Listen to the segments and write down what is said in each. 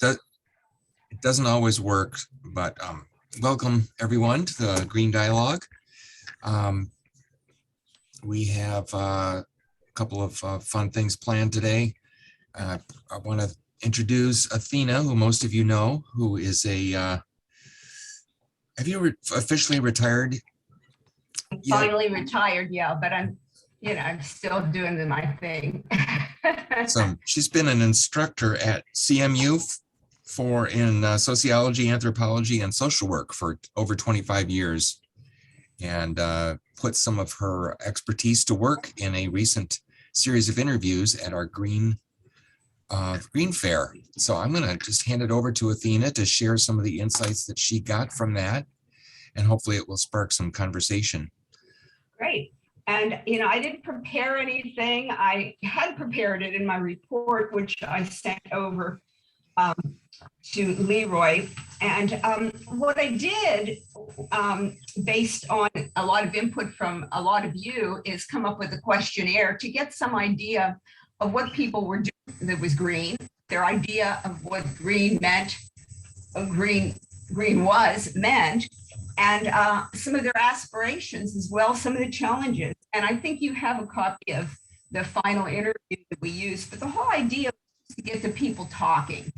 it doesn't always work, but welcome everyone to the Green Dialogue. We have a couple of fun things planned today. I want to introduce Athena, who most of you know, who is a, have you officially retired? Finally retired, yeah, but I'm still doing my thing. So she's been an instructor at CMU in sociology, anthropology, and social work for over 25 years, and put some of her expertise to work in a recent series of interviews at our Green Fair. So I'm going to just hand it over to Athena to share some of the insights that she got from that, and hopefully it will spark some conversation. Great. And, I didn't prepare anything. I had prepared it in my report, which I sent over to Leroy. And what I did, based on a lot of input from a lot of you, is come up with a questionnaire to get some idea of what people were doing that was green, their idea of what green meant, meant, and some of their aspirations as well, some of the challenges. And I think you have a copy of the final interview that we used, but the whole idea was to get the people talking.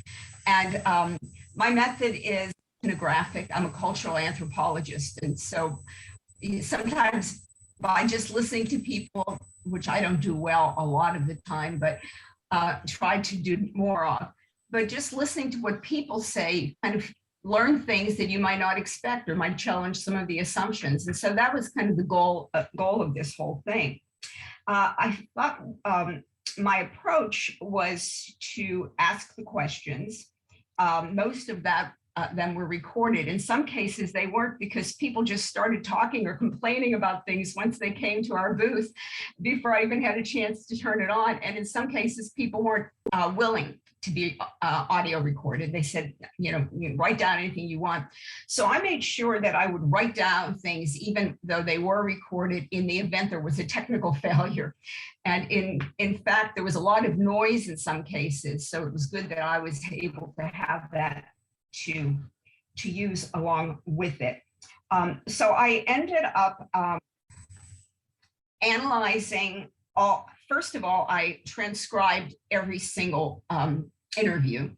And my method is ethnographic. I'm a cultural anthropologist. And so sometimes by just listening to people, which I don't do well a lot of the time, but try to do more of, but just listening to what people say, kind of learn things that you might not expect or might challenge some of the assumptions. And so that was kind of the goal of this whole thing. I thought my approach was to ask the questions. Most of them were recorded. In some cases, they weren't, because people just started talking or complaining about things once they came to our booth before I even had a chance to turn it on. And in some cases, people weren't willing to be audio recorded. They said, you write down anything you want. So I made sure that I would write down things, even though they were recorded, in the event there was a technical failure. And in fact, there was a lot of noise in some cases. So it was good that I was able to have that to use along with it. So I ended up analyzing all. First of all, I transcribed every single interview.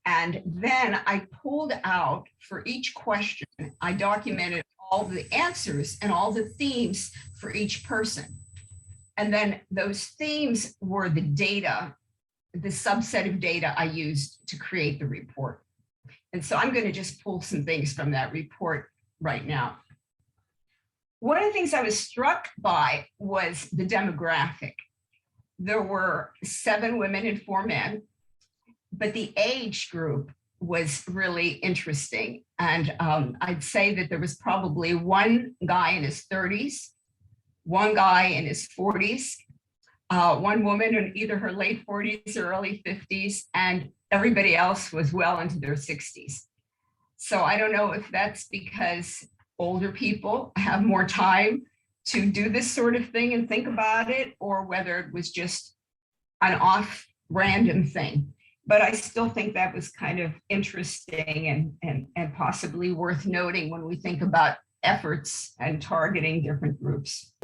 And then I pulled out for each question, I documented all the answers and all the themes for each person. And then those themes were the data, the subset of data I used to create the report. And so I'm going to just pull some things from that report right now. One of the things I was struck by was the demographic. There were 7 women and 4 men, but the age group was really interesting. And I'd say that there was probably one guy in his 30s, one guy in his 40s, one woman in either her late 40s or early 50s, and everybody else was well into their 60s. So I don't know if that's because older people have more time to do this sort of thing and think about it, or whether it was just an off random thing. But I still think that was kind of interesting and possibly worth noting when we think about efforts and targeting different groups.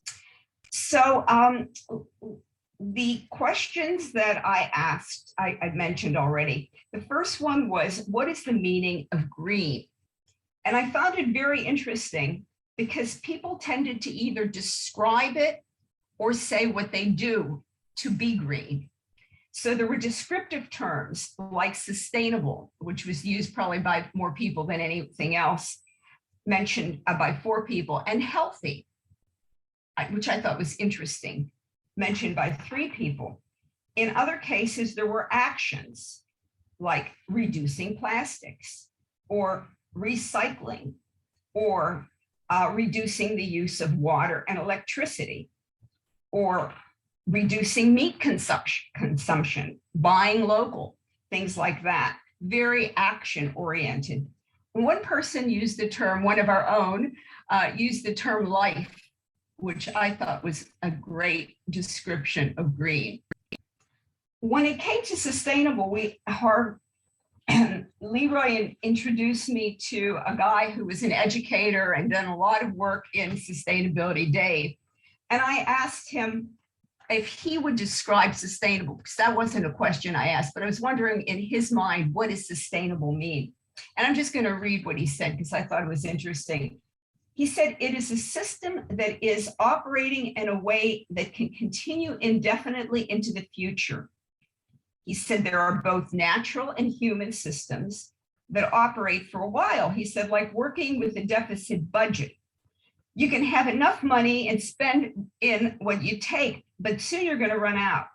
So the questions that I asked, I mentioned already. The first one was, what is the meaning of green? And I found it very interesting because people tended to either describe it or say what they do to be green. So there were descriptive terms like sustainable, which was used probably by more people than anything else, mentioned by 4 people, and healthy, which I thought was interesting, mentioned by 3 people. In other cases, there were actions like reducing plastics or recycling or reducing the use of water and electricity, or reducing meat consumption, buying local, things like that, very action oriented. One person used the term, one of our own, used the term life, which I thought was a great description of green. When it came to sustainable, Leroy introduced me to a guy who was an educator and done a lot of work in sustainability, Dave. And I asked him if he would describe sustainable, because that wasn't a question I asked, but I was wondering in his mind, what does sustainable mean? And I'm just going to read what he said because I thought it was interesting. He said, it is a system that is operating in a way that can continue indefinitely into the future. He said there are both natural and human systems that operate for a while. He said, like working with a deficit budget. You can have enough money and spend in what you take, but soon you're going to run out.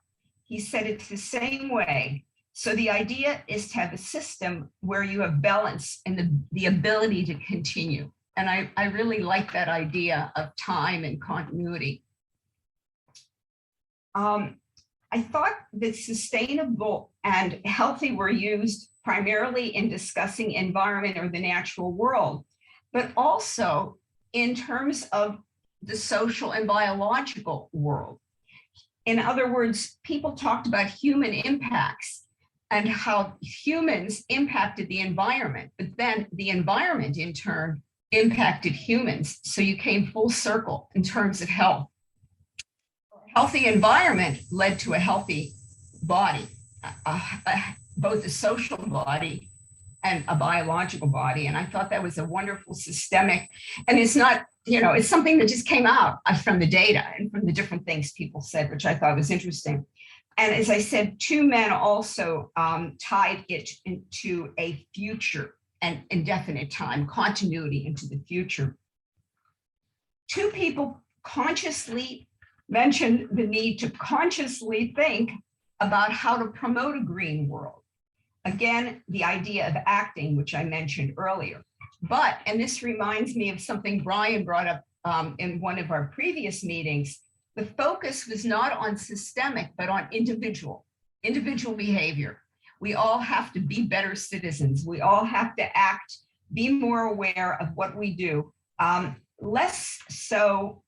He said it's the same way. So the idea is to have a system where you have balance and the ability to continue. And I really like that idea of time and continuity. I thought that sustainable and healthy were used primarily in discussing environment or the natural world, but also in terms of the social and biological world. In other words, people talked about human impacts and how humans impacted the environment, but then the environment in turn impacted humans. So you came full circle in terms of health. A healthy environment led to a healthy body, both a social body and a biological body. And I thought that was a wonderful systemic, and it's not, it's something that just came out from the data and from the different things people said, which I thought was interesting. And as I said, two men also tied it into a future and indefinite time, continuity into the future. Two people consciously mentioned the need to consciously think about how to promote a green world. Again, the idea of acting, which I mentioned earlier. But, and this reminds me of something Brian brought up in one of our previous meetings, the focus was not on systemic, but on individual behavior. We all have to be better citizens. We all have to act, be more aware of what we do. Less so,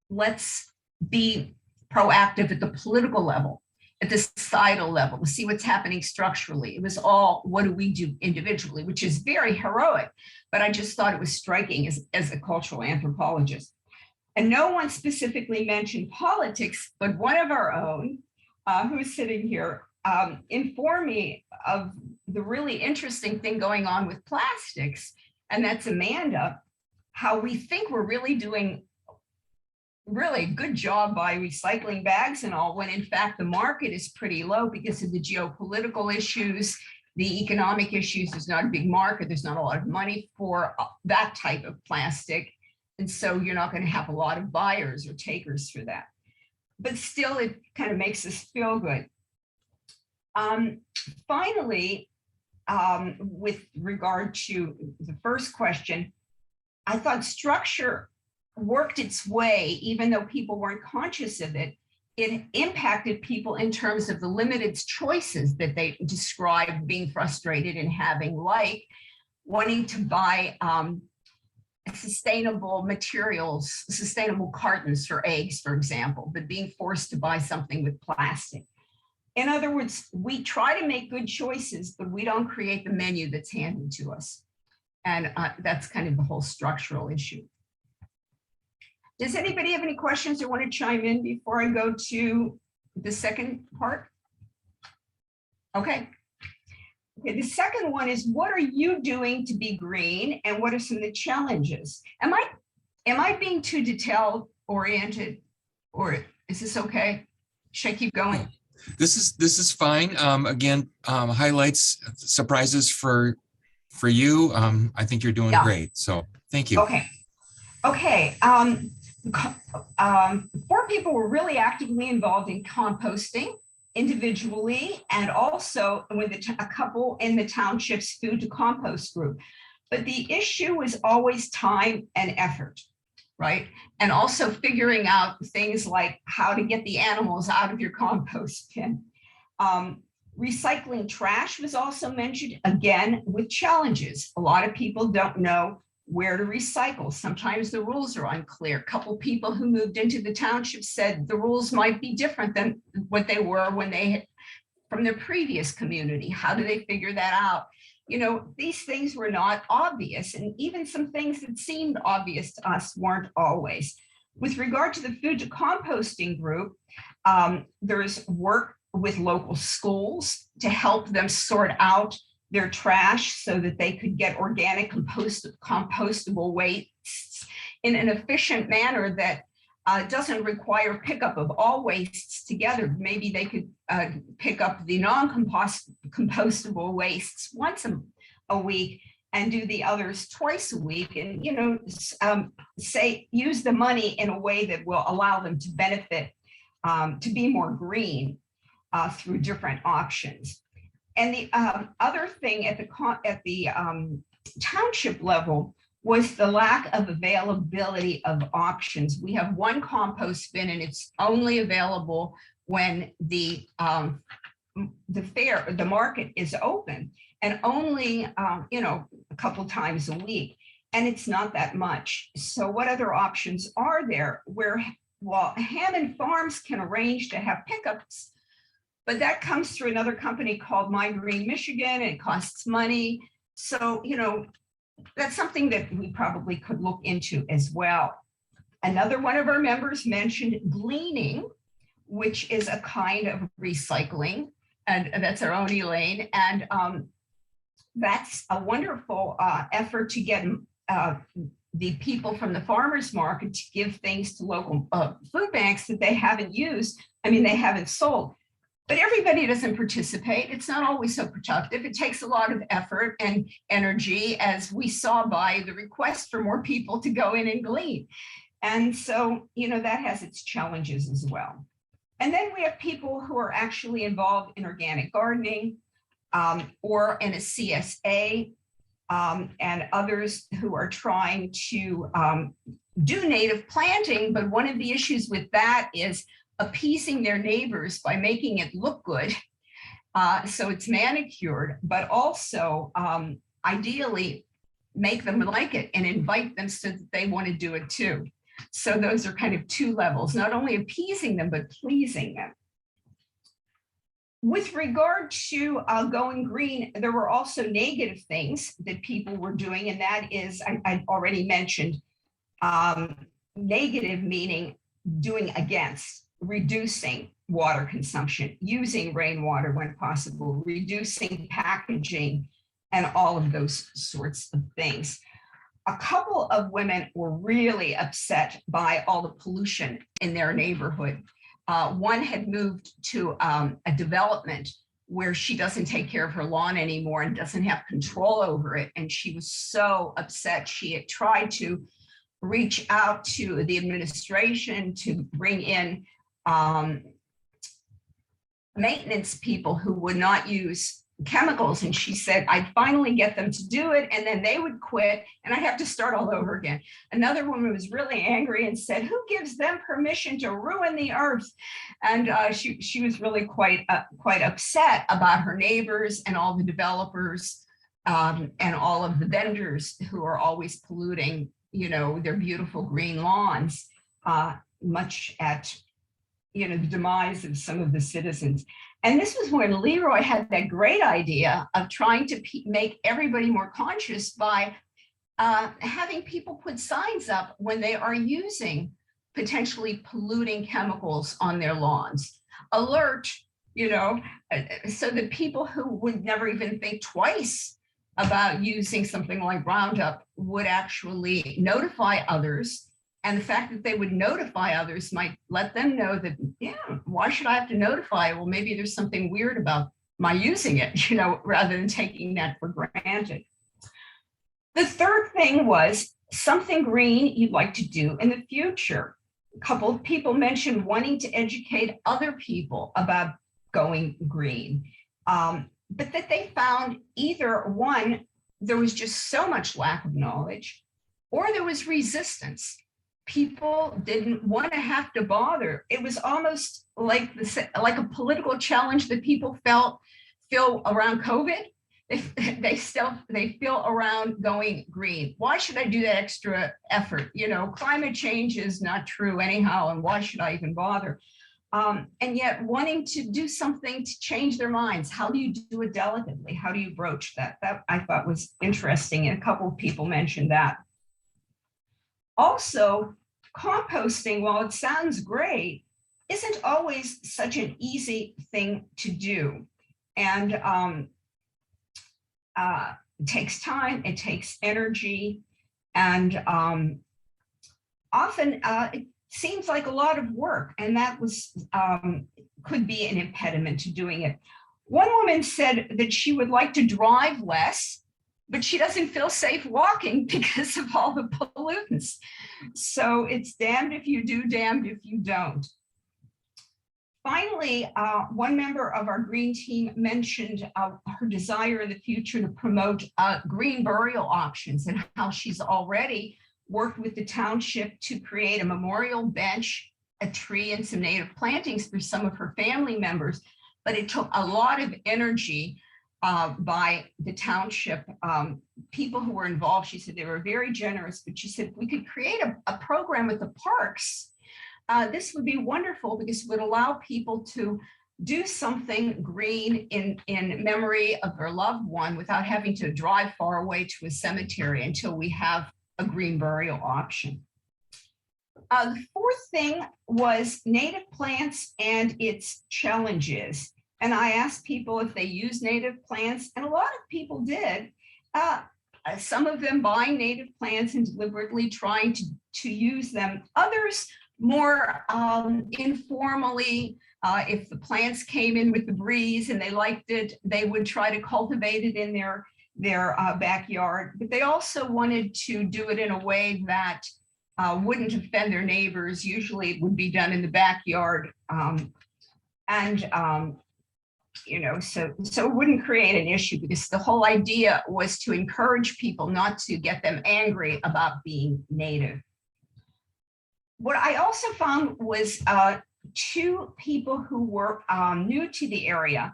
let's be proactive at the political level, at the societal level, to see what's happening structurally. It was all, what do we do individually, which is very heroic, but I just thought it was striking as a cultural anthropologist. And no one specifically mentioned politics, but one of our own, who is sitting here, informed me of the really interesting thing going on with plastics, and that's Amanda, how we think we're really doing really good job by recycling bags and all, when in fact the market is pretty low because of the geopolitical issues, the economic issues. There's not a big market, there's not a lot of money for that type of plastic. And so you're not going to have a lot of buyers or takers for that. But still, it kind of makes us feel good. Finally, with regard to the first question, I thought structure worked its way, even though people weren't conscious of it. It impacted people in terms of the limited choices that they described being frustrated in having, like wanting to buy sustainable materials, sustainable cartons for eggs, for example, but being forced to buy something with plastic. In other words, we try to make good choices, but we don't create the menu that's handed to us. And that's kind of the whole structural issue. Does anybody have any questions or want to chime in before I go to the second part? Okay. Okay, the second one is, what are you doing to be green, and what are some of the challenges? Am I being too detail oriented, or is this okay? Should I keep going? This is fine. Again, highlights, surprises for you. I think you're doing great. So thank you. Okay. Okay. 4 people were really actively involved in composting individually, and also with a couple in the township's food to compost group. But the issue was always time and effort, right? And also figuring out things like how to get the animals out of your compost bin. Recycling trash was also mentioned, again, with challenges. A lot of people don't know where to recycle. Sometimes the rules are unclear. A couple people who moved into the township said the rules might be different than what they were when they from their previous community? How do they figure that out? You know, these things were not obvious, and even some things that seemed obvious to us weren't always. With regard to the food to composting group, there's work with local schools to help them sort out their trash so that they could get organic compostable wastes in an efficient manner that doesn't require pickup of all wastes together. Maybe they could pick up the non-compostable wastes once a week and do the others twice a week, and say use the money in a way that will allow them to benefit, to be more green through different options. And the other thing at the township level was the lack of availability of options. We have one compost bin, and it's only available when the market is open, and only a couple times a week, and it's not that much. So what other options are there? Hammond Farms can arrange to have pickups, but that comes through another company called My Green Michigan, and it costs money. So, that's something that we probably could look into as well. Another one of our members mentioned gleaning, which is a kind of recycling, and that's our own Elaine. And that's a wonderful effort to get the people from the farmers market to give things to local food banks that they haven't used. They haven't sold. But everybody doesn't participate. It's not always so productive. It takes a lot of effort and energy, as we saw by the request for more people to go in and glean. And so, that has its challenges as well. And then we have people who are actually involved in organic gardening or in a CSA, and others who are trying to do native planting. But one of the issues with that is appeasing their neighbors by making it look good, so it's manicured, but also ideally make them like it and invite them so that they want to do it too. So those are kind of two levels, not only appeasing them, but pleasing them. With regard to going green, there were also negative things that people were doing, and that is, I already mentioned, negative meaning doing against, reducing water consumption, using rainwater when possible, reducing packaging, and all of those sorts of things. A couple of women were really upset by all the pollution in their neighborhood. One had moved to a development where she doesn't take care of her lawn anymore and doesn't have control over it. And she was so upset. She had tried to reach out to the administration to bring in maintenance people who would not use chemicals. And she said, I'd finally get them to do it, and then they would quit, and I'd have to start all over again. Another woman was really angry and said, who gives them permission to ruin the earth? And she was really quite upset about her neighbors and all the developers and all of the vendors who are always polluting, their beautiful green lawns, much at the demise of some of the citizens. And this was when Leroy had that great idea of trying to make everybody more conscious by having people put signs up when they are using potentially polluting chemicals on their lawns. Alert, so that people who would never even think twice about using something like Roundup would actually notify others. And the fact that they would notify others might let them know that, why should I have to notify? Well, maybe there's something weird about my using it, rather than taking that for granted. The third thing was something green you'd like to do in the future. A couple of people mentioned wanting to educate other people about going green, but that they found either one, there was just so much lack of knowledge, or there was resistance. People didn't want to have to bother. It was almost like a political challenge that people feel around COVID. They feel around going green. Why should I do that extra effort? Climate change is not true anyhow, and why should I even bother? and yet wanting to do something to change their minds. How do you do it delicately? How do you broach that? That I thought was interesting, and a couple of people mentioned that. Also, composting, while it sounds great, isn't always such an easy thing to do. And it takes time, it takes energy, and often it seems like a lot of work, and that was could be an impediment to doing it. One woman said that she would like to drive less, but she doesn't feel safe walking because of all the pollutants. So it's damned if you do, damned if you don't. Finally, one member of our green team mentioned her desire in the future to promote green burial options, and how she's already worked with the township to create a memorial bench, a tree, and some native plantings for some of her family members. But it took a lot of energy by the township, people who were involved. She said they were very generous, but she said we could create a program with the parks. This would be wonderful because it would allow people to do something green in memory of their loved one without having to drive far away to a cemetery until we have a green burial option. The fourth thing was native plants and its challenges. And I asked people if they use native plants, and a lot of people did. Some of them buying native plants and deliberately trying to use them. Others more informally, if the plants came in with the breeze and they liked it, they would try to cultivate it in their backyard. But they also wanted to do it in a way that wouldn't offend their neighbors. Usually it would be done in the backyard. You know, so it wouldn't create an issue, because the whole idea was to encourage people, not to get them angry about being native. What I also found was two people who were new to the area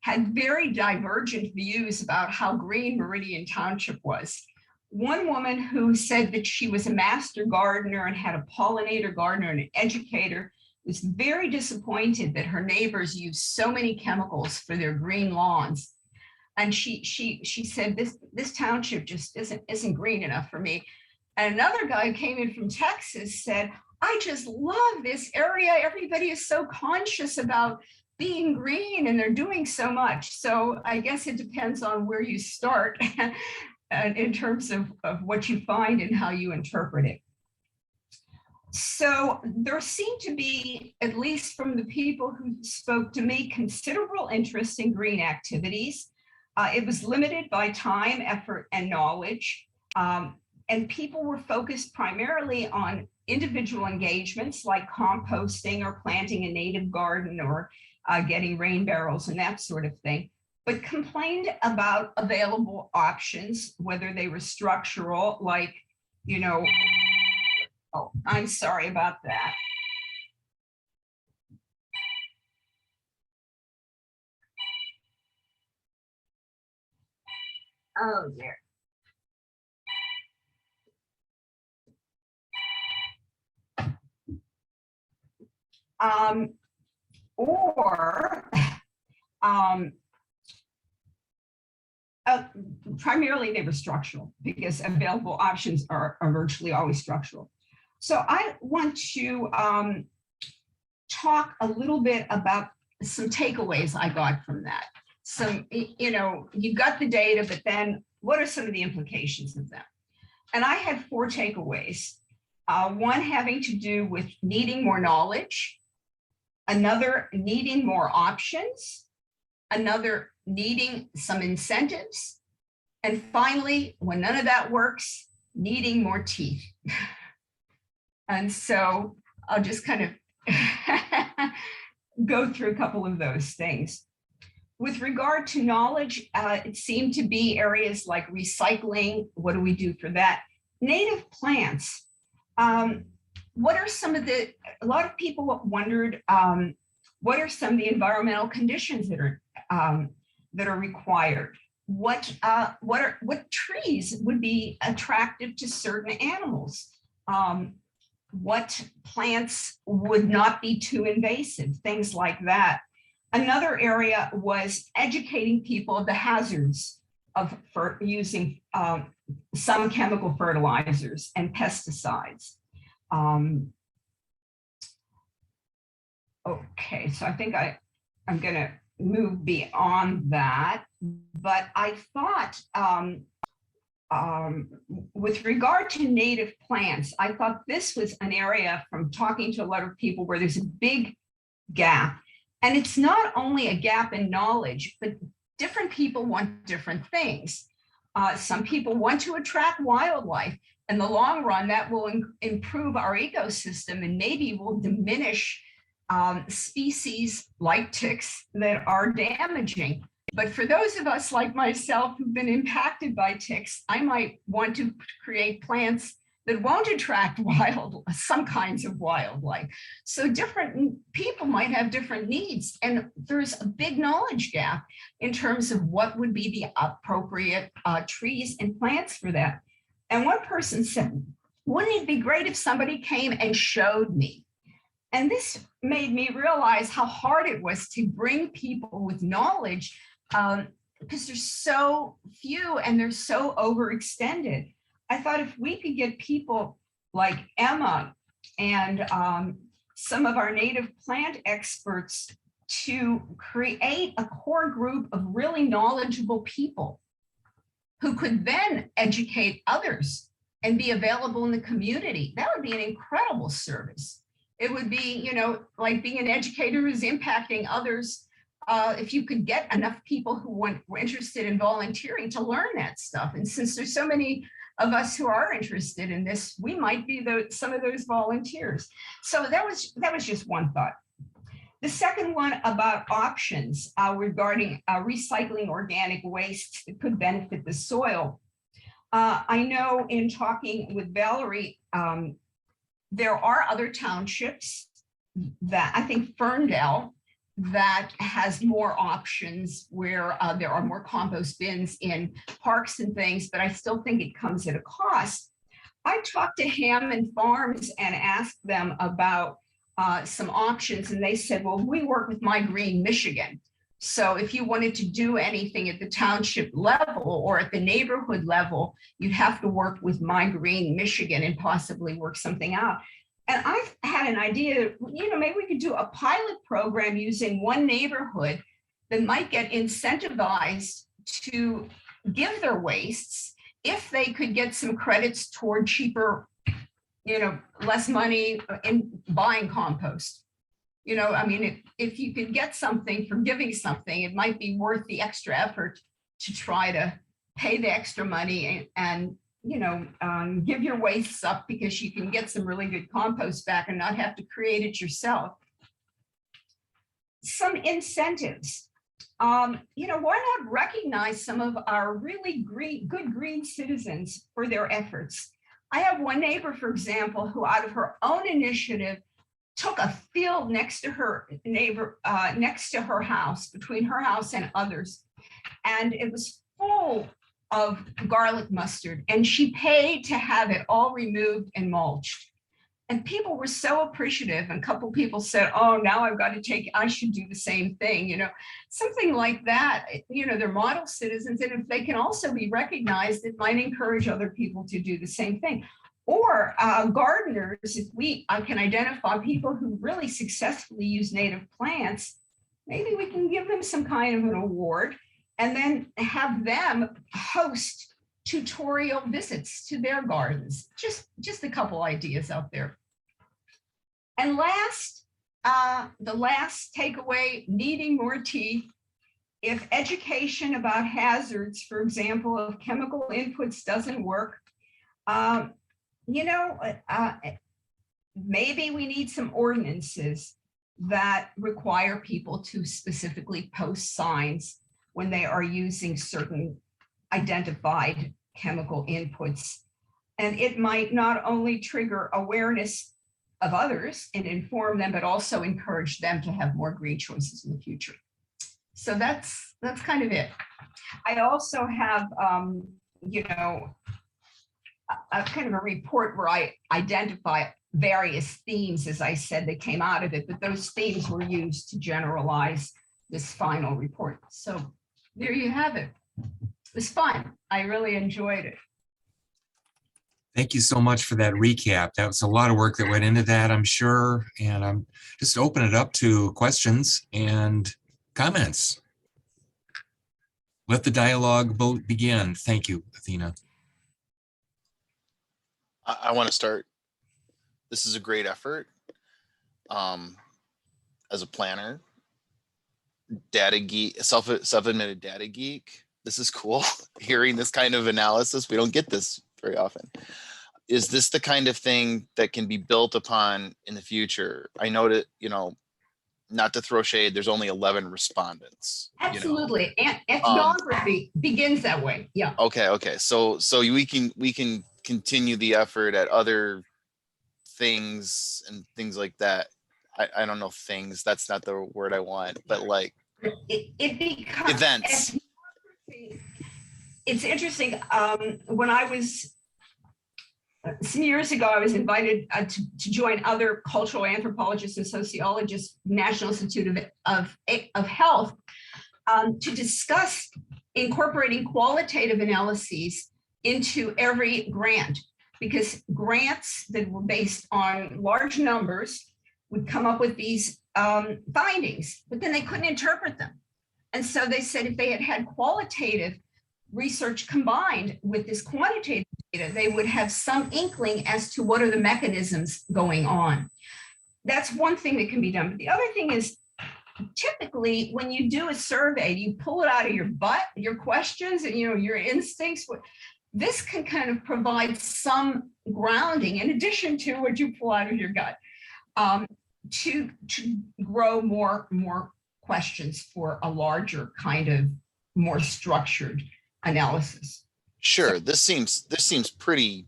had very divergent views about how green Meridian Township was. One woman who said that she was a master gardener and had a pollinator gardener and an educator was very disappointed that her neighbors used so many chemicals for their green lawns. And she said, this township just isn't green enough for me. And another guy who came in from Texas said, I just love this area. Everybody is so conscious about being green and they're doing so much. So I guess it depends on where you start in terms of what you find and how you interpret it. So there seemed to be, at least from the people who spoke to me, considerable interest in green activities. It was limited by time, effort, and knowledge. And people were focused primarily on individual engagements like composting or planting a native garden or getting rain barrels and that sort of thing, but complained about available options, whether they were structural, like, you know, oh, I'm sorry about that. Oh, dear. Primarily they were structural, because available options are virtually always structural. So I want to talk a little bit about some takeaways I got from that. Some, you know, you've got the data, but then what are some of the implications of them? And I had 4 takeaways. One having to do with needing more knowledge, another needing more options, another needing some incentives, and finally, when none of that works, needing more teeth. And so I'll just kind of go through a couple of those things. With regard to knowledge, it seemed to be areas like recycling. What do we do for that? Native plants. What are some of the, a lot of people wondered, what are some of the environmental conditions that are required? What trees would be attractive to certain animals? what plants would not be too invasive, things like that. Another area was educating people of the hazards of using some chemical fertilizers and pesticides. Okay, so I think I'm going to move beyond that, but I thought with regard to native plants, I thought this was an area from talking to a lot of people where there's a big gap. And it's not only a gap in knowledge, but different people want different things. Some people want to attract wildlife. In the long run, that will improve our ecosystem and maybe will diminish species like ticks that are damaging. But for those of us like myself who've been impacted by ticks, I might want to create plants that won't attract some kinds of wildlife. So different people might have different needs. And there's a big knowledge gap in terms of what would be the appropriate trees and plants for that. And one person said, wouldn't it be great if somebody came and showed me? And this made me realize how hard it was to bring people with knowledge because there's so few and they're so overextended. I thought if we could get people like Emma and some of our native plant experts to create a core group of really knowledgeable people who could then educate others and be available in the community, that would be an incredible service. It would be, like being an educator who's impacting others. If you could get enough people who were interested in volunteering to learn that stuff. And since there's so many of us who are interested in this, we might be some of those volunteers. So that was just one thought. The second one about options regarding recycling organic waste that could benefit the soil. I know in talking with Valerie, there are other townships that I think Ferndale that has more options where there are more compost bins in parks and things, but I still think it comes at a cost. I talked to Hammond Farms and asked them about some options, and they said, well, we work with My Green Michigan. So if you wanted to do anything at the township level or at the neighborhood level, you'd have to work with My Green Michigan and possibly work something out. And I've had an idea, maybe we could do a pilot program using one neighborhood that might get incentivized to give their wastes if they could get some credits toward cheaper, less money in buying compost. If you could get something for giving something, it might be worth the extra effort to try to pay the extra money and give your wastes up because you can get some really good compost back and not have to create it yourself. Some incentives. Why not recognize some of our really good green citizens for their efforts? I have one neighbor, for example, who out of her own initiative took a field next to her house, between her house and others, and it was full of garlic mustard, and she paid to have it all removed and mulched. And people were so appreciative, and a couple of people said, oh, now I should do the same thing, something like that. They're model citizens, and if they can also be recognized, it might encourage other people to do the same thing. Or gardeners, if I can identify people who really successfully use native plants, maybe we can give them some kind of an award and then have them host tutorial visits to their gardens. Just a couple ideas out there. And last, the last takeaway, needing more teeth. If education about hazards, for example, of chemical inputs doesn't work, maybe we need some ordinances that require people to specifically post signs when they are using certain identified chemical inputs. And it might not only trigger awareness of others and inform them, but also encourage them to have more green choices in the future. So that's kind of it. I also have, a kind of a report where I identify various themes, as I said, that came out of it, but those themes were used to generalize this final report. So there you have it. It was fun. I really enjoyed it. Thank you so much for that recap. That was a lot of work that went into that, I'm sure. And I'm just open it up to questions and comments. Let the dialogue begin. Thank you, Athena. I want to start. This is a great effort. As a planner, data geek, self-admitted data geek. This is cool. Hearing this kind of analysis, we don't get this very often. Is this the kind of thing that can be built upon in the future? I know that, not to throw shade, there's only 11 respondents. Absolutely. And ethnography begins that way. Yeah. Okay. So we can continue the effort at other things and things like that. I don't know things, that's not the word I want, but like it becomes events. It's interesting. When I was some years ago, I was invited to join other cultural anthropologists and sociologists, National Institute of Health, to discuss incorporating qualitative analyses into every grant, because grants that were based on large numbers would come up with these findings, but then they couldn't interpret them. And so they said if they had qualitative research combined with this quantitative data, they would have some inkling as to what are the mechanisms going on. That's one thing that can be done. But the other thing is, typically when you do a survey, you pull it out of your butt, your questions and your instincts. This can kind of provide some grounding in addition to what you pull out of your gut, to grow more questions for a larger kind of more structured analysis. Sure, this seems pretty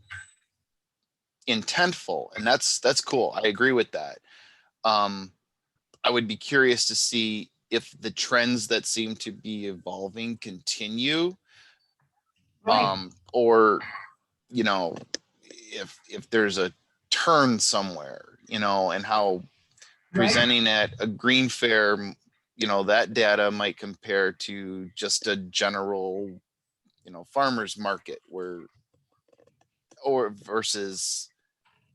intentful, and that's cool. I agree with that. I would be curious to see if the trends that seem to be evolving continue, Right. or if there's a turn somewhere, and how presenting at a green fair, that data might compare to just a general farmers market versus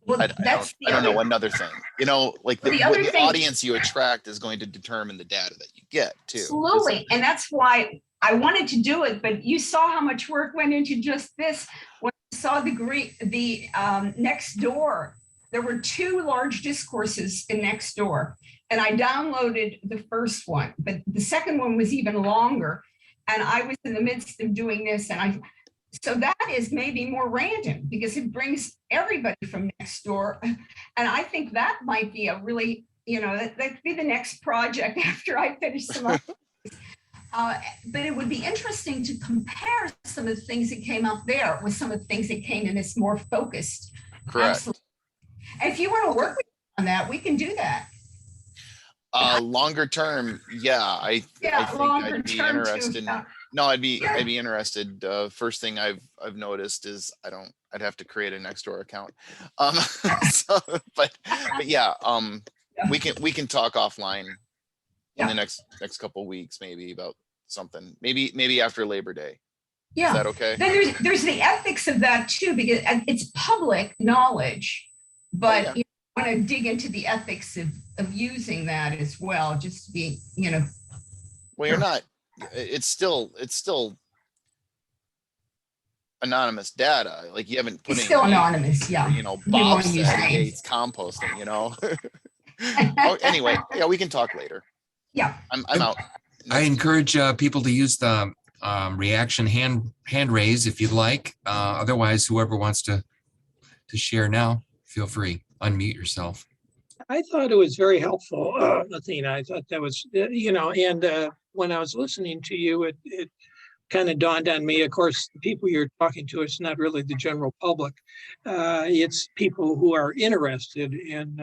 Well, I don't know, another thing, like the audience you attract is going to determine the data that you get too. Absolutely. And that's why I wanted to do it, but you saw how much work went into just this. When I saw the next door, there were 2 large discourses in next door, and I downloaded the first one, but the second one was even longer. And I was in the midst of doing this, and so that is maybe more random because it brings everybody from next door. And I think that might be a really, that could be the next project after I finish some of but it would be interesting to compare some of the things that came up there with some of the things that came in this more focused. Correct. Absolutely. And if you want to work with me on that, we can do that. Longer term, I think I'd be interested. I'd be interested. First thing I've noticed is I'd have to create a Nextdoor account. But yeah, we can talk offline in the next couple of weeks, maybe about something. Maybe after Labor Day. Yeah. Is that okay? Then there's the ethics of that too, because it's public knowledge, but you want to dig into the ethics of using that as well, just to be, Well, you're not. It's still anonymous data. Like you haven't put it's still anonymous. Yeah. Bob said he hates composting. Oh, anyway, we can talk later. Yeah. I'm out. I encourage people to use the reaction hand raise if you'd like. Otherwise, whoever wants to share now, feel free. Unmute yourself. I thought it was very helpful, Athena. I thought that was, and when I was listening to you, it kind of dawned on me. Of course, the people you're talking to, it's not really the general public. It's people who are interested in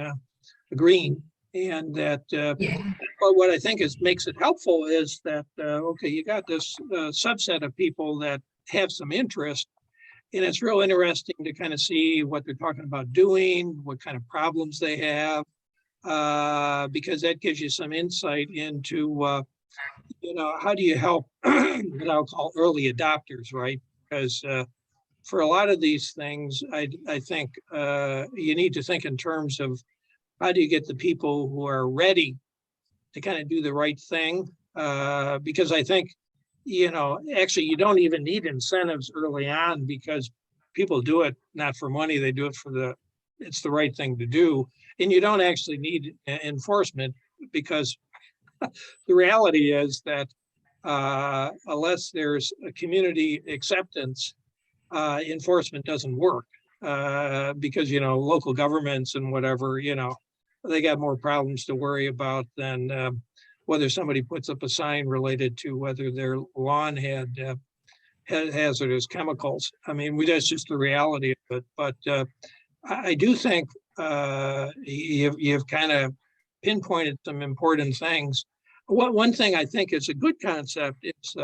agreeing, and that. But what I think makes it helpful is that you got this subset of people that have some interest, And it's real interesting to kind of see what they're talking about doing, what kind of problems they have, because that gives you some insight into, how do you help what I'll call early adopters, right? Because for a lot of these things, I think you need to think in terms of how do you get the people who are ready to kind of do the right thing? Because I think, actually you don't even need incentives early on because people do it not for money, they do it for it's the right thing to do. And you don't actually need enforcement because the reality is that unless there's a community acceptance, enforcement doesn't work because, local governments and whatever, they got more problems to worry about than whether somebody puts up a sign related to whether their lawn had hazardous chemicals. I mean, that's just the reality of it. But I do think you've kind of pinpointed some important things. One thing I think is a good concept is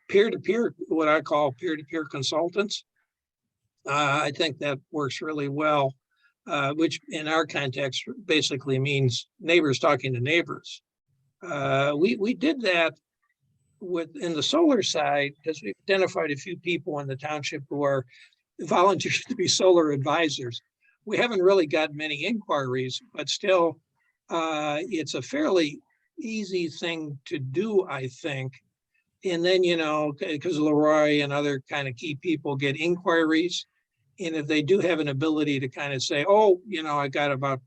peer-to-peer, what I call peer-to-peer consultants. I think that works really well, which in our context basically means neighbors talking to neighbors. We did that in the solar side because we identified a few people in the township who are volunteers to be solar advisors. We haven't really got many inquiries, but still, it's a fairly easy thing to do, I think. And then, because Leroy and other kind of key people get inquiries. And if they do have an ability to kind of say, I got about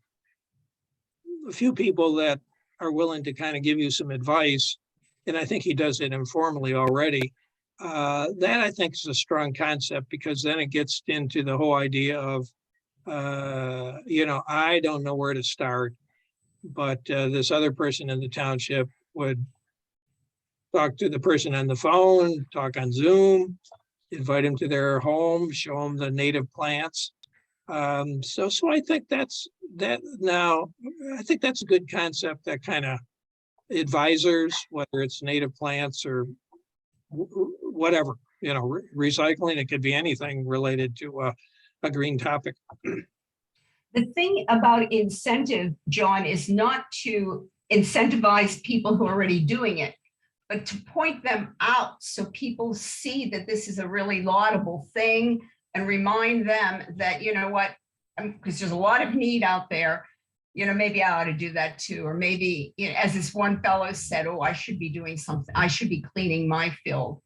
a few people that are willing to kind of give you some advice. And I think he does it informally already. That I think is a strong concept because then it gets into the whole idea of, I don't know where to start, but this other person in the township would talk to the person on the phone, talk on Zoom, invite them to their home, show them the native plants. So I think that's that now. I think that's a good concept, that kind of advisors, whether it's native plants or whatever, recycling, it could be anything related to a green topic. The thing about incentive, John, is not to incentivize people who are already doing it, but to point them out so people see that this is a really laudable thing and remind them that, because there's a lot of need out there, maybe I ought to do that too. Or maybe, as this one fellow said, I should be doing something. I should be cleaning my field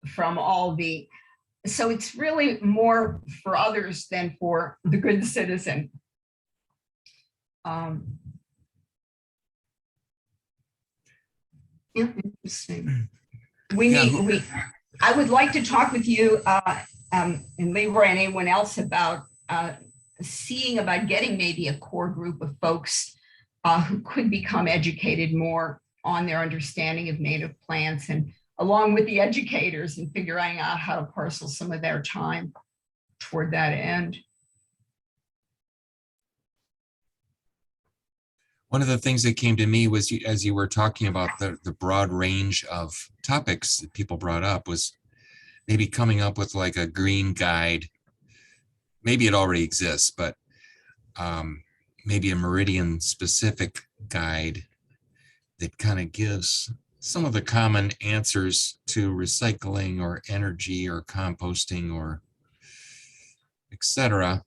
from all the, so it's really more for others than for the good citizen. Interesting. I would like to talk with you and Leroy and anyone else about seeing about getting maybe a core group of folks who could become educated more on their understanding of native plants, and along with the educators and figuring out how to parcel some of their time toward that end. One of the things that came to me was, as you were talking about the broad range of topics that people brought up, was maybe coming up with like a green guide. Maybe it already exists, but maybe a meridian specific guide that kind of gives some of the common answers to recycling or energy or composting or etc.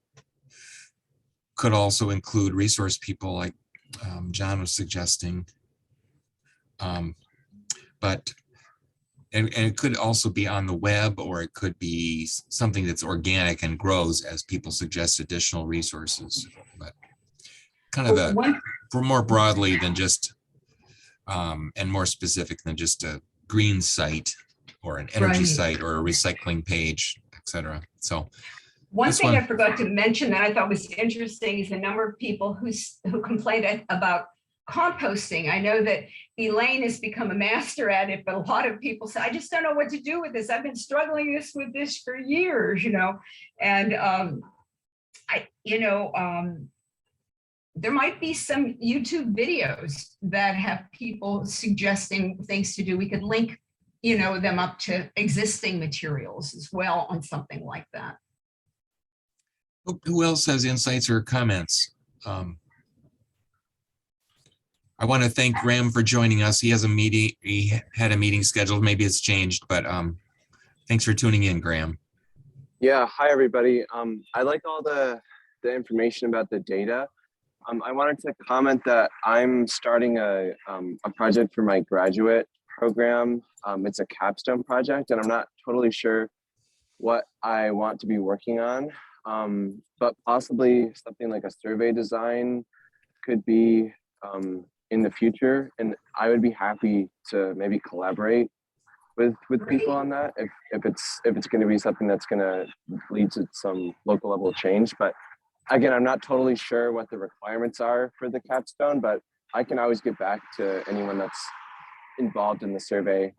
Could also include resource people like John was suggesting, but and it could also be on the web, or it could be something that's organic and grows as people suggest additional resources, but kind of for more broadly than just and more specific than just a green site or an energy site or a recycling page, etc. So one thing I forgot to mention that I thought was interesting is the number of people who complained about composting. I know that Elaine has become a master at it, but a lot of people say, I just don't know what to do with this. I've been struggling with this for years, and there might be some YouTube videos that have people suggesting things to do. We could link them up to existing materials as well on something like that. Who else has insights or comments? I want to thank Graham for joining us. He has a meeting. He had a meeting scheduled. Maybe it's changed, but thanks for tuning in, Graham. Yeah, hi everybody. I like all the information about the data. I wanted to comment that I'm starting a project for my graduate program. It's a capstone project, and I'm not totally sure what I want to be working on, but possibly something like a survey design could be in the future, and I would be happy to maybe collaborate with people on that if it's going to be something that's going to lead to some local level change. But again, I'm not totally sure what the requirements are for the capstone, but I can always get back to anyone that's involved in the survey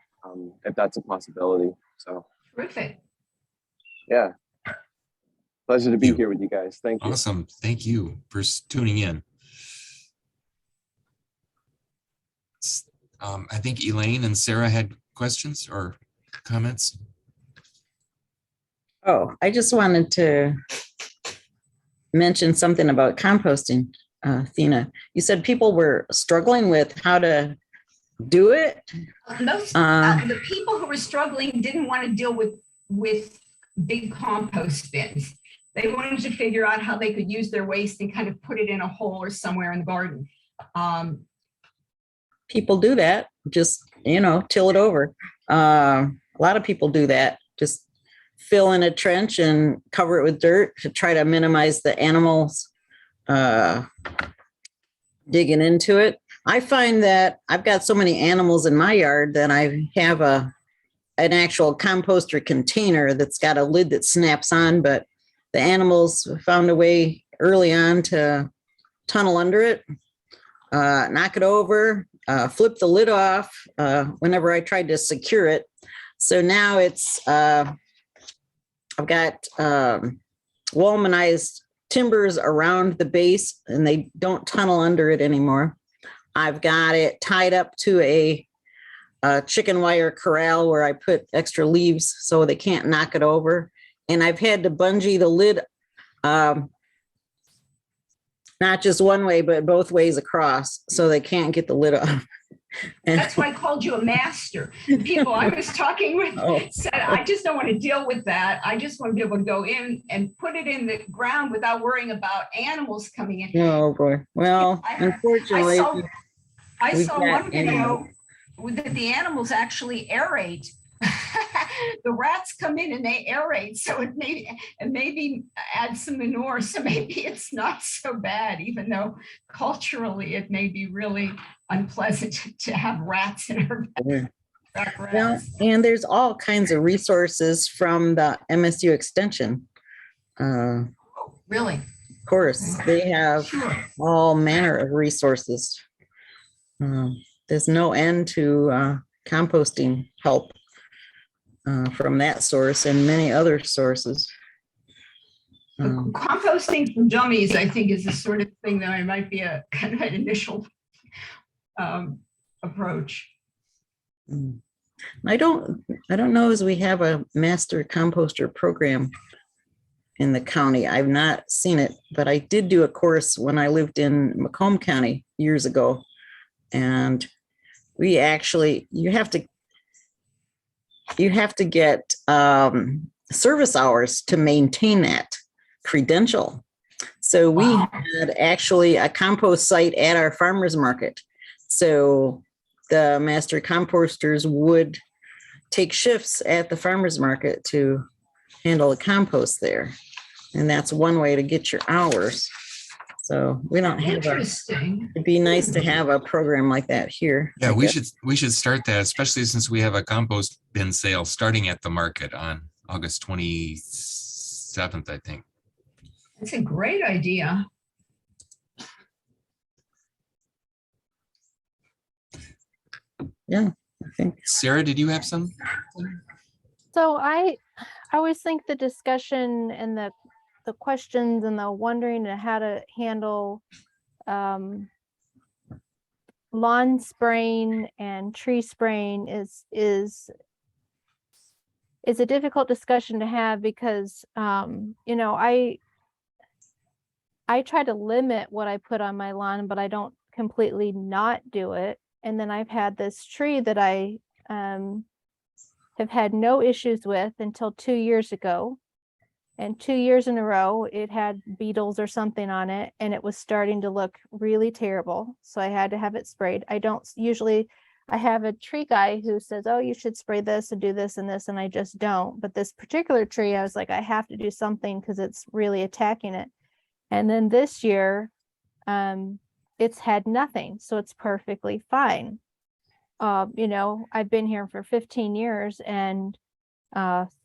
if that's a possibility. So Terrific. yeah, pleasure to be here with you guys. Thank you. Awesome. Thank you for tuning in. I think Elaine and Sarah had questions or comments. Oh, I just wanted to mention something about composting, Athena. You said people were struggling with how to do it. The people who were struggling didn't want to deal with big compost bins. They wanted to figure out how they could use their waste and kind of put it in a hole or somewhere in the garden. People do that, just, till it over. A lot of people do that, just fill in a trench and cover it with dirt to try to minimize the animals digging into it. I find that I've got so many animals in my yard that I have an actual composter container that's got a lid that snaps on, but the animals found a way early on to tunnel under it, knock it over, flip the lid off whenever I tried to secure it. So now it's, I've got womanized timbers around the base and they don't tunnel under it anymore. I've got it tied up to a chicken wire corral where I put extra leaves so they can't knock it over. And I've had to bungee the lid, not just one way, but both ways across so they can't get the lid off. That's why I called you a master. People I was talking with said, I just don't want to deal with that. I just want to be able to go in and put it in the ground without worrying about animals coming in. Oh boy. Well, unfortunately, I saw one video that the animals actually aerate. The rats come in and they aerate, so it maybe add some manure, so maybe it's not so bad, even though culturally it may be really unpleasant to have rats in our background. Well, and there's all kinds of resources from the MSU Extension. Really? Of course, they have all manner of resources. There's no end to composting help from that source and many other sources. Composting for dummies, I think, is the sort of thing that might be a kind of an initial approach. I don't know as we have a master composter program in the county. I've not seen it, but I did do a course when I lived in Macomb County years ago. And we actually, you have to get service hours to maintain that credential. So we had actually a compost site at our farmers market. So the master composters would take shifts at the farmers market to handle the compost there. And that's one way to get your hours. So we don't have it'd be nice to have a program like that here. Yeah, we should start that, especially since we have a compost bin sale starting at the market on August 27th, I think. That's a great idea. Yeah, I think. Sarah, did you have some? So I always think the discussion and the questions and the wondering and how to handle lawn spraying and tree spraying is it's a difficult discussion to have because, you know, I try to limit what I put on my lawn, but I don't completely not do it. And then I've had this tree that I have had no issues with until 2 years ago. And 2 years in a row, it had beetles or something on it, and it was starting to look really terrible. So I had to have it sprayed. I don't usually, I have a tree guy who says, oh, you should spray this and do this and this, and I just don't. But this particular tree, I was like, I have to do something because it's really attacking it. And then this year, it's had nothing, so it's perfectly fine. You know, I've been here for 15 years, and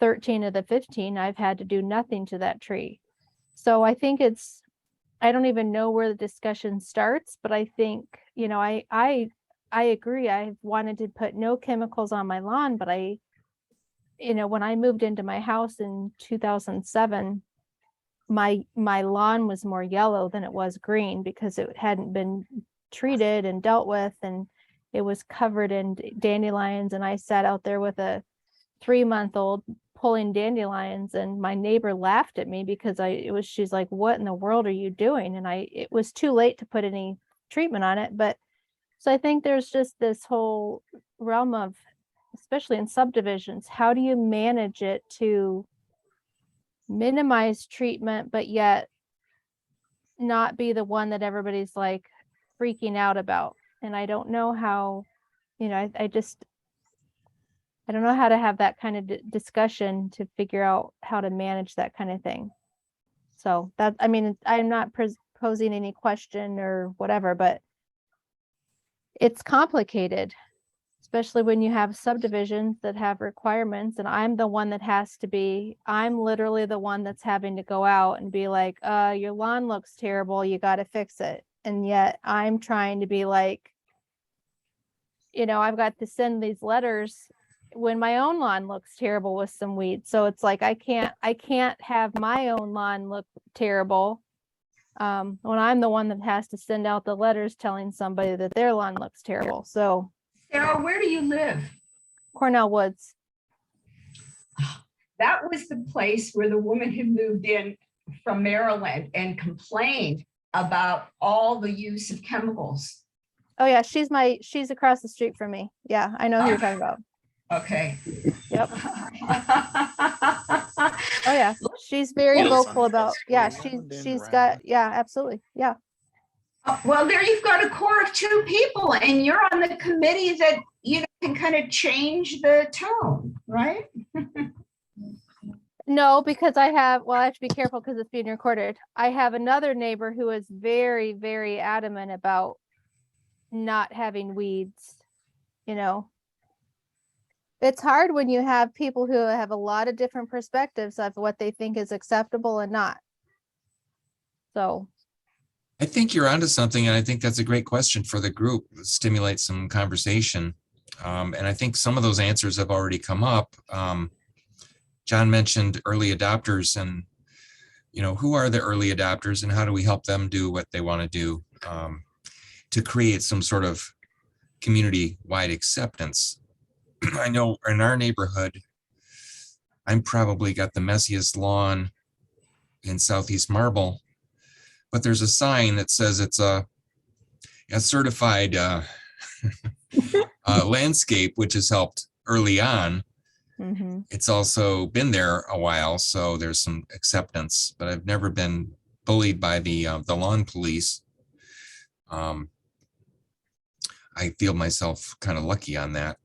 13 of the 15 I've had to do nothing to that tree. So I think it's, I don't even know where the discussion starts, but I think, you know, I agree. I wanted to put no chemicals on my lawn, but you know, when I moved into my house in 2007, my lawn was more yellow than it was green because it hadn't been treated and dealt with, and it was covered in dandelions. And I sat out there with a 3-month-old pulling dandelions, and my neighbor laughed at me because she's like, what in the world are you doing? And it was too late to put any treatment on it. But so I think there's just this whole realm of, especially in subdivisions, how do you manage it to minimize treatment, but yet not be the one that everybody's like freaking out about? And I don't know how, you know, I don't know how to have that kind of discussion to figure out how to manage that kind of thing. So that, I mean, I'm not posing any question or whatever, but it's complicated, especially when you have subdivisions that have requirements, and I'm the one that has to be, I'm literally the one that's having to go out and be like, your lawn looks terrible, you got to fix it. And yet I'm trying to be like, you know, I've got to send these letters when my own lawn looks terrible with some weeds. So it's like, I can't have my own lawn look terrible when I'm the one that has to send out the letters telling somebody that their lawn looks terrible. So Sarah, where do you live? Cornell Woods. That was the place where the woman had moved in from Maryland and complained about all the use of chemicals. Oh yeah, she's across the street from me. Yeah, I know who you're talking about. Okay. Yep. Oh yeah, she's very vocal about, yeah, she's got, yeah, absolutely, yeah. Well, there you've got a core of 2 people, and you're on the committee that, you know, can kind of change the tone, right? No, because I have to be careful because it's being recorded. I have another neighbor who is very, very adamant about not having weeds, you know. It's hard when you have people who have a lot of different perspectives of what they think is acceptable and not. So I think you're onto something, and I think that's a great question for the group. Stimulate some conversation. And I think some of those answers have already come up. John mentioned early adopters, and, you know, who are the early adopters and how do we help them do what they want to do to create some sort of community-wide acceptance. I know in our neighborhood, I'm probably got the messiest lawn in Southeast Marble, but there's a sign that says it's a certified landscape, which has helped early on. mm-hmm. It's also been there a while, so there's some acceptance, but I've never been bullied by the lawn police. I feel myself kind of lucky on that.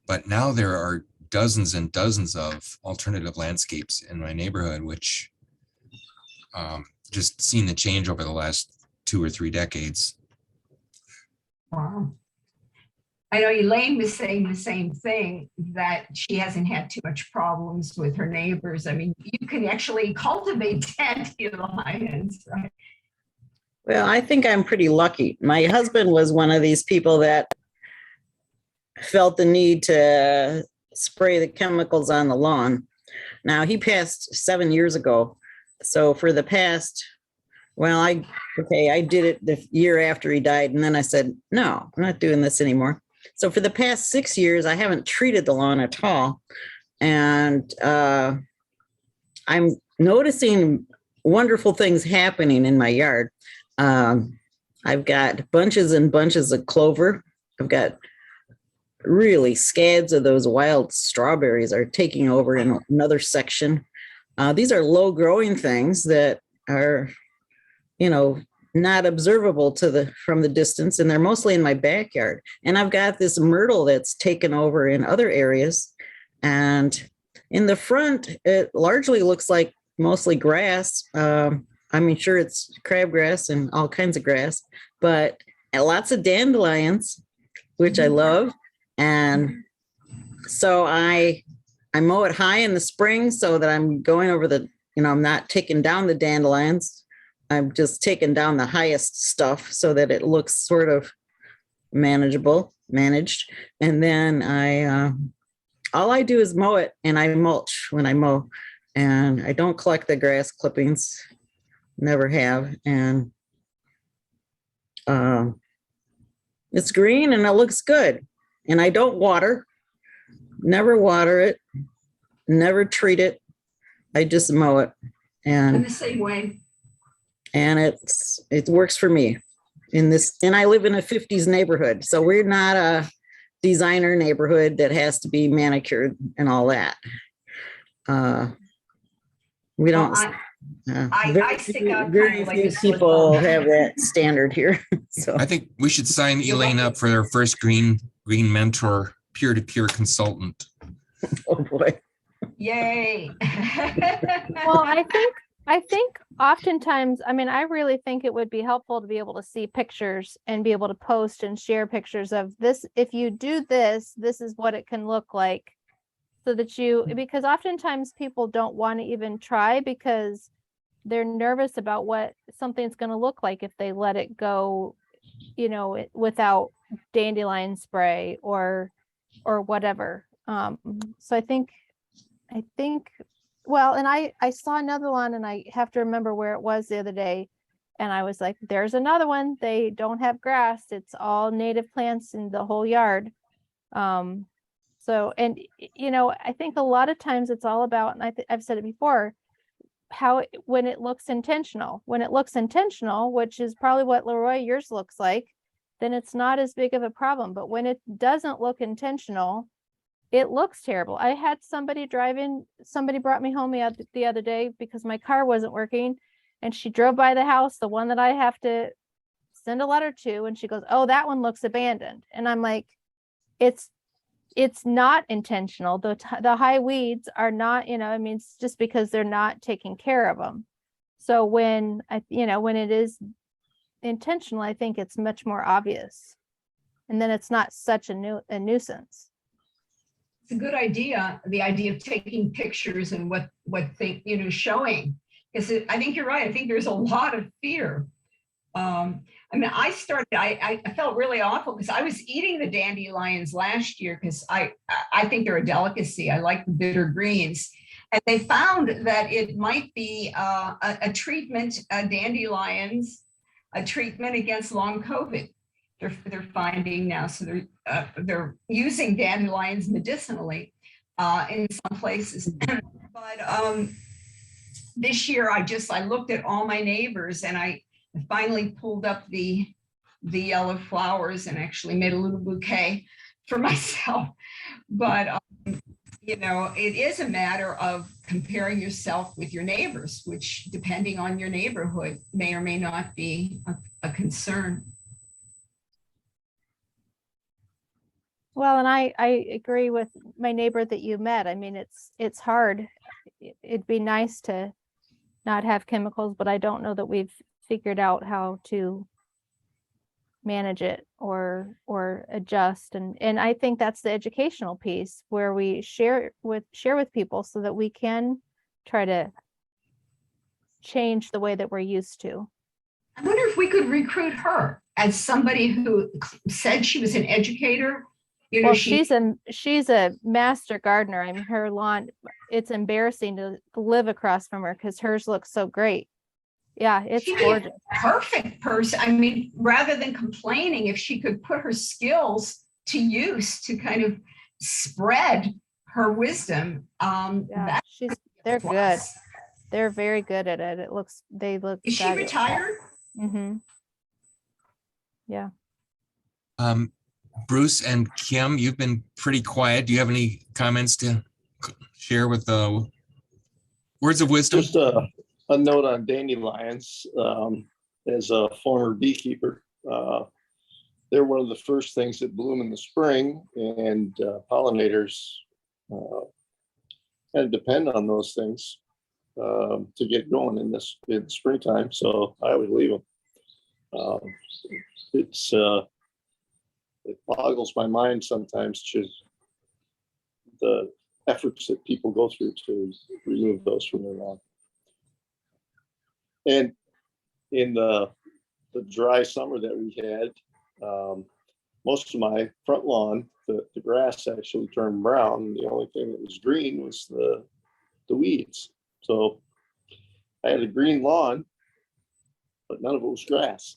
But now there are dozens and dozens of alternative landscapes in my neighborhood, which just seen the change over the last 2 or 3 decades. Wow. I know Elaine was saying the same thing, that she hasn't had too much problems with her neighbors. I mean, you can actually cultivate dandelions, right? Well, I think I'm pretty lucky. My husband was one of these people that felt the need to spray the chemicals on the lawn. Now, he passed 7 years ago. So for the past, I did it the year after he died. And then I said, no, I'm not doing this anymore. So for the past 6 years, I haven't treated the lawn at all. And I'm noticing wonderful things happening in my yard. I've got bunches and bunches of clover. I've got really scads of those wild strawberries are taking over in another section. These are low growing things that are, not observable from the distance, and they're mostly in my backyard. And I've got this myrtle that's taken over in other areas. And in the front, it largely looks like mostly grass. Sure, it's crabgrass and all kinds of grass, but lots of dandelions, which I love. And so I mow it high in the spring so that I'm going over I'm not taking down the dandelions. I'm just taking down the highest stuff so that it looks sort of managed. And then all I do is mow it, and I mulch when I mow, and I don't collect the grass clippings, never have. And it's green and it looks good. And I don't never water it, never treat it. I just mow it. I'm the same way. And it works for me and I live in a 50s neighborhood. So we're not a designer neighborhood that has to be manicured and all that. We don't. I stick out very like few people have that standard here. So I think we should sign Elaine up for their first green mentor peer-to-peer consultant. Oh boy. Yay. Well, I think oftentimes, I really think it would be helpful to be able to see pictures and be able to post and share pictures of this. If you do this, this is what it can look like, so that because oftentimes people don't want to even try because they're nervous about what something's going to look like if they let it go, without dandelion spray or whatever. So I think, well, and I saw another one, and I have to remember where it was the other day. And I was like, there's another one. They don't have grass. It's all native plants in the whole yard. So, and, I think a lot of times it's all about, and I've said it before, when it looks intentional, which is probably what Leroy, yours looks like, then it's not as big of a problem. But when it doesn't look intentional, it looks terrible. I had somebody brought me home the other day because my car wasn't working, and she drove by the house, the one that I have to send a letter to, and she goes, "Oh, that one looks abandoned." And I'm like, it's not intentional. The high weeds are not, it's just because they're not taking care of them. So when it is intentional, I think it's much more obvious, and then it's not such a nuisance. It's a good idea. The idea of taking pictures and showing, because I think you're right. I think there's a lot of fear. I felt really awful because I was eating the dandelions last year because I think they're a delicacy. I like the bitter greens. And they found that it might be a treatment, dandelions, a treatment against long COVID. They're finding now, so they're using dandelions medicinally in some places. But this year, I looked at all my neighbors, and I finally pulled up the yellow flowers and actually made a little bouquet for myself. But it is a matter of comparing yourself with your neighbors, which, depending on your neighborhood, may or may not be a concern. Well, and I agree with my neighbor that you met. It's hard. It'd be nice to not have chemicals, but I don't know that we've figured out how to manage it or adjust. And I think that's the educational piece where we share with people so that we can try to change the way that we're used to. I wonder if we could recruit her as somebody who said she was an educator. Well, she's a master gardener. Her lawn, it's embarrassing to live across from her because hers looks so great. Yeah, it's gorgeous. Perfect person. Rather than complaining, if she could put her skills to use to kind of spread her wisdom. Yeah, they're good. plus. They're very good at it. They look Is she fabulous. retired? Mm-hmm. Yeah. Bruce and Kim, you've been pretty quiet. Do you have any comments to share with the words of wisdom? Just a note on dandelions. As a former beekeeper, they're one of the first things that bloom in the spring, and pollinators kind of depend on those things to get going in the springtime. So I always leave them. It boggles my mind sometimes just the efforts that people go through to remove those from their lawn. And in the dry summer that we had, most of my front lawn, the grass actually turned brown. The only thing that was green was the weeds. So I had a green lawn, but none of it was grass.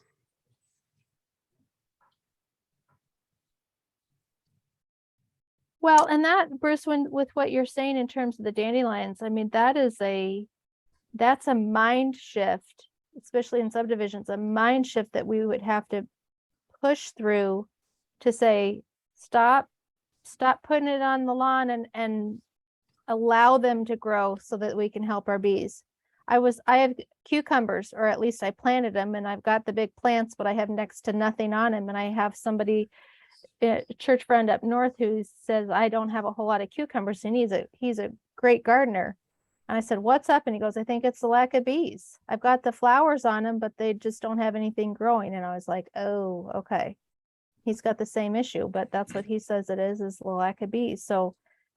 Well, and that, Bruce, with what you're saying in terms of the dandelions, I mean, that's a mind shift, especially in subdivisions, a mind shift that we would have to push through to say, stop putting it on the lawn and allow them to grow so that we can help our bees. I have cucumbers, or at least I planted them, and I've got the big plants, but I have next to nothing on them. And I have somebody, a church friend up north, who says I don't have a whole lot of cucumbers, and he's a great gardener. And I said, what's up? And he goes, I think it's the lack of bees. I've got the flowers on them, but they just don't have anything growing. And I was like, oh, okay. He's got the same issue, but that's what he says it is the lack of bees. So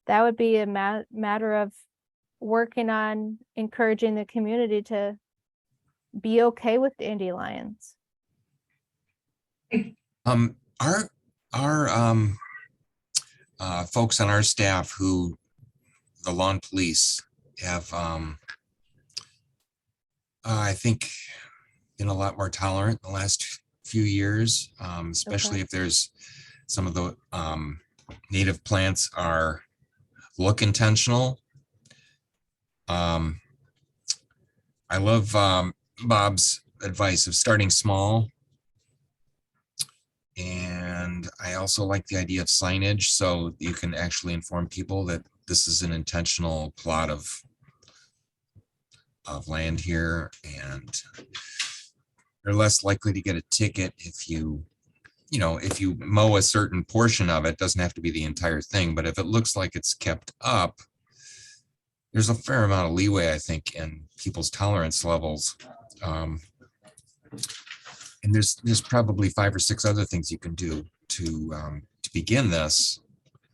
that would be a matter of working on encouraging the community to be okay with dandelions. Our folks on our staff who the lawn police have, I think, been a lot more tolerant in the last few years, especially if there's some of the native plants look intentional. I love Bob's advice of starting small. And I also like the idea of signage, so you can actually inform people that this is an intentional plot of land here, and you're less likely to get a ticket if you mow a certain portion of it. Doesn't have to be the entire thing, but if it looks like it's kept up, there's a fair amount of leeway, I think, in people's tolerance levels. And there's probably 5 or 6 other things you can do to begin this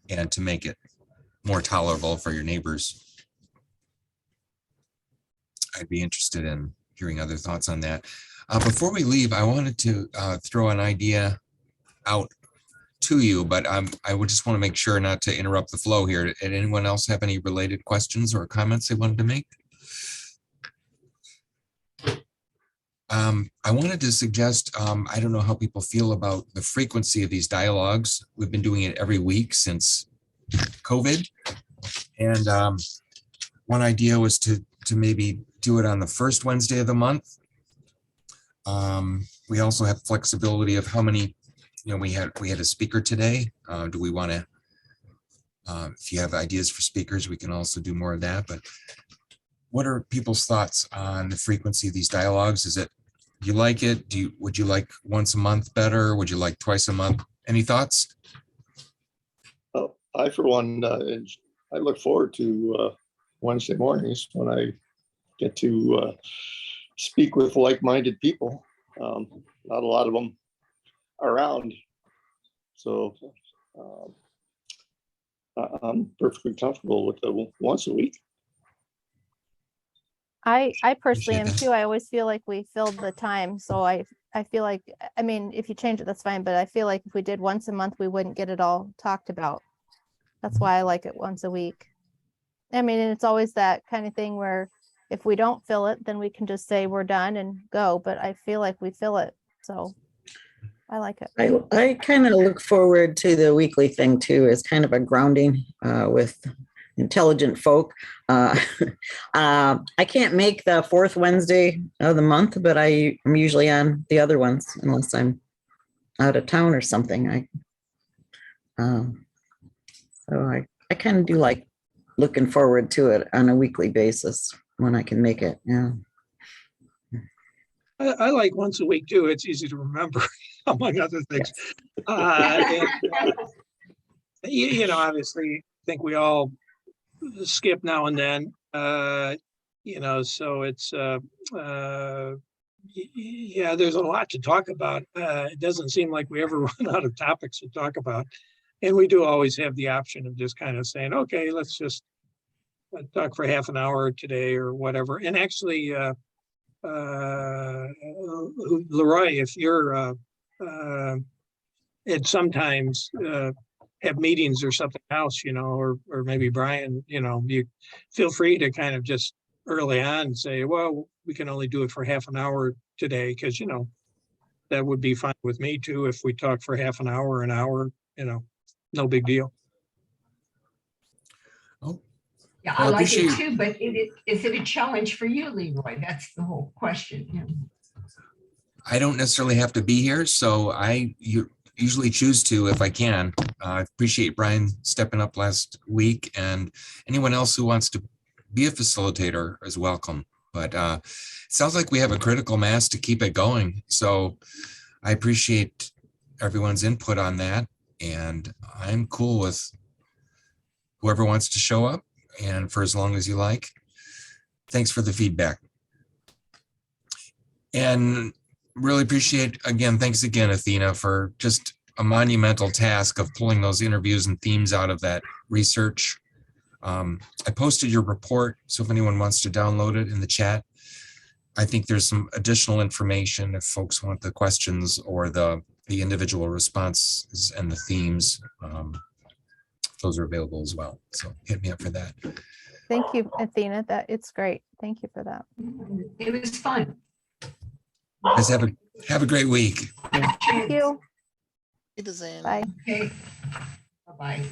and to make it more tolerable for your neighbors. I'd be interested in hearing other thoughts on that. Before we leave, I wanted to throw an idea out to you, but I would just want to make sure not to interrupt the flow here. Did anyone else have any related questions or comments they wanted to make? I wanted to suggest, I don't know how people feel about the frequency of these dialogues. We've been doing it every week since COVID. And one idea was to maybe do it on the first Wednesday of the month. We also have flexibility of how many, we had a speaker today. Do we want to, if you have ideas for speakers, we can also do more of that. But what are people's thoughts on the frequency of these dialogues? Do you like it? Would you like once a month better? Would you like twice a month? Any thoughts? Oh, I, for one, I look forward to Wednesday mornings when I get to speak with like-minded people. Not a lot of them around. So I'm perfectly comfortable with the once a week. I personally am too. I always feel like we filled the time. So I feel like, I mean, if you change it, that's fine. But I feel like if we did once a month, we wouldn't get it all talked about. That's why I like it once a week. I mean, and it's always that kind of thing where if we don't fill it, then we can just say we're done and go. But I feel like we fill it. So I like it. I kind of look forward to the weekly thing too, as kind of a grounding with intelligent folk. I can't make the fourth Wednesday of the month, but I'm usually on the other ones unless I'm out of town or something. So I kind of do like looking forward to it on a weekly basis when I can make it. Yeah. I like once a week too. It's easy to remember, among other things. Obviously, I think we all skip now and then. So it's there's a lot to talk about. It doesn't seem like we ever run out of topics to talk about. And we do always have the option of just kind of saying, okay, let's just talk for half an hour today or whatever. And actually, Leroy, if you're and sometimes have meetings or something else, or maybe Brian, you feel free to kind of just early on say, well, we can only do it for half an hour today, because, that would be fine with me too. If we talk for half an hour, no big deal. Oh, Yeah, well, I like appreciate- it too, but is it a challenge for you, Leroy? That's the whole question. Yeah. I don't necessarily have to be here, so I usually choose to if I can. I appreciate Brian stepping up last week, and anyone else who wants to be a facilitator is welcome. But it sounds like we have a critical mass to keep it going. So I appreciate everyone's input on that, and I'm cool with whoever wants to show up, and for as long as you like. Thanks for the feedback. And really appreciate, again, thanks again, Athena, for just a monumental task of pulling those interviews and themes out of that research. I posted your report, so if anyone wants to download it in the chat, I think there's some additional information if folks want the questions or the individual responses and the themes. Those are available as well. So hit me up for that. Thank you, Athena. It's great. Thank you for that. It was fun. Guys, have a great week. Thank you. It is in. Bye. Okay. Bye-bye.